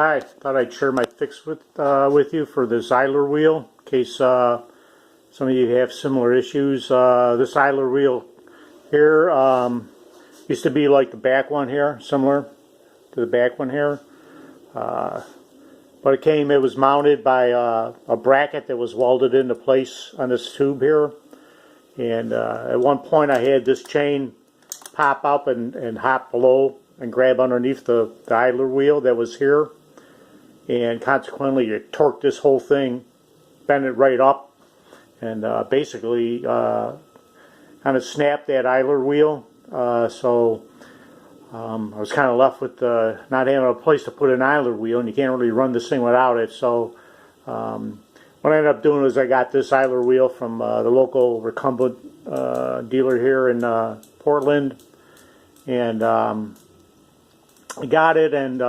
Hi, thought I'd share my fix with you for this idler wheel, in case some of you have similar issues. This idler wheel here used to be like the back one here, similar to the back one here. But it was mounted by a bracket that was welded into place on this tube here. And at one point I had this chain pop up and hop below and grab underneath the idler wheel that was here. And consequently it torqued this whole thing, bent it right up, and basically kind of snapped that idler wheel. So I was kind of left with not having a place to put an idler wheel, and you can't really run this thing without it. So what I ended up doing was I got this idler wheel from the local recumbent dealer here in Portland, and I got it, and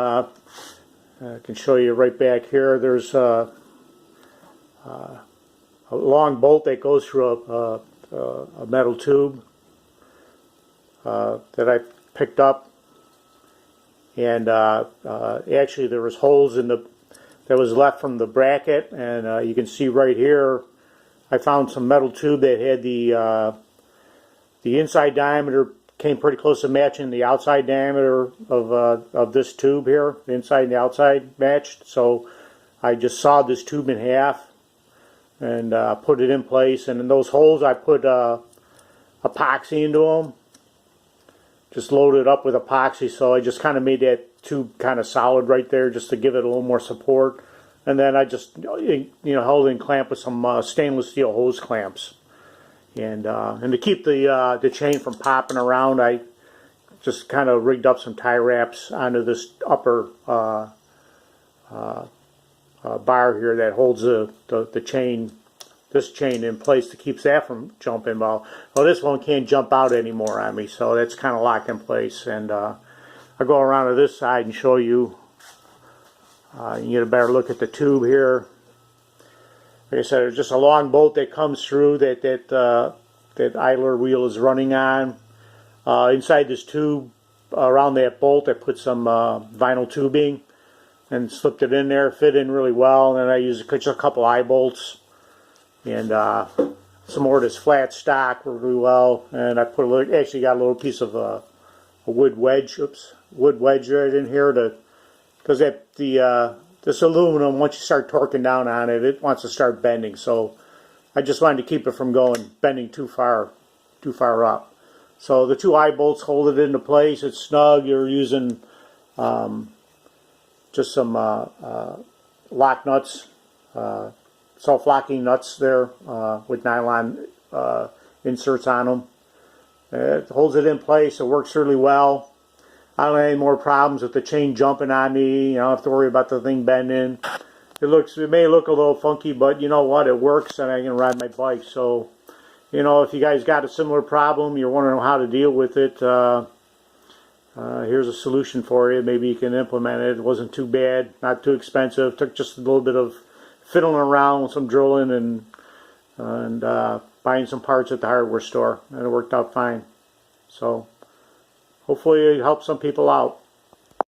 I can show you right back here. There's a long bolt that goes through a metal tube that I picked up, and actually there was holes in that was left from the bracket, and you can see right here I found some metal tube that had the inside diameter came pretty close to matching the outside diameter of this tube here. The inside and the outside matched, so I just sawed this tube in half and put it in place. And in those holes I put epoxy into them, just loaded up with epoxy, so I just kind of made that tube kind of solid right there just to give it a little more support. And then I just held it in clamp with some stainless steel hose clamps. And to keep the chain from popping around, I just kind of rigged up some tie wraps onto this upper bar here that holds the chain, this chain in place, to keep that from jumping. Well, this one can't jump out anymore on me, so that's kind of locked in place. And I'll go around to this side and show you. You get a better look at the tube here. Like I said, there's just a long bolt that comes through that idler wheel is running on. Inside this tube, around that bolt, I put some vinyl tubing and slipped it in there. Fit in really well. And then I used just a couple eye bolts and some more of this flat stock worked really well. And I put actually got a little piece of a wood wedge. Wood wedge right in here because this aluminum, once you start torquing down on it, it wants to start bending. So I just wanted to keep it from bending too far up. So the two eye bolts hold it into place. It's snug. You're using just some lock nuts, self-locking nuts there with nylon inserts on them. It holds it in place. It works really well. I don't have any more problems with the chain jumping on me. I don't have to worry about the thing bending. It may look a little funky, but you know what? It works, and I can ride my bike. So, if you guys got a similar problem, you're wondering how to deal with it, here's a solution for you. Maybe you can implement it. It wasn't too bad, not too expensive. Took just a little bit of fiddling around with some drilling and buying some parts at the hardware store, and it worked out fine. So hopefully it helps some people out.